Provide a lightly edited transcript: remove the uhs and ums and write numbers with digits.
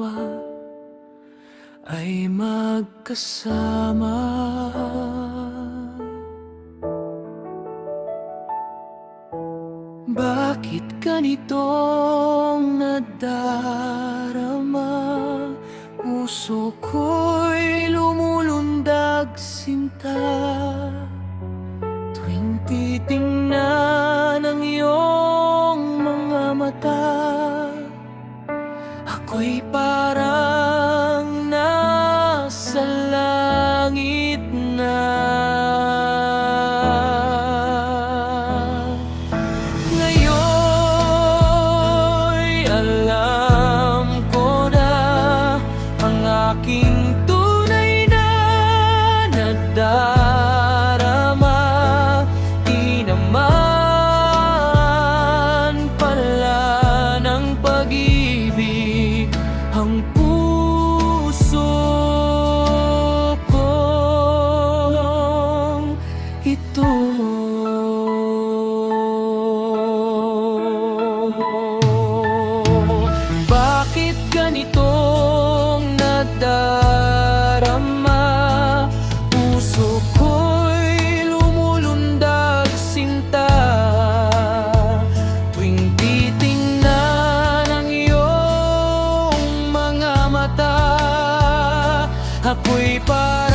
dalawa ay magkasama. Bakit ganitong nadarama? Puso ko'y lumulundag sinta tuwing titingnan ang iyong mga mata. Ako'y parang nasa langit na. Ngayon'y alam ko na ang aking tunay na nadarama. Di naman pala ng pag-ibig ang puso kong ito. Bakit ganitong nadarama? Puso ko'y lumulundag sinta tuwing titingnan ang iyong mga mata. Ako'y parang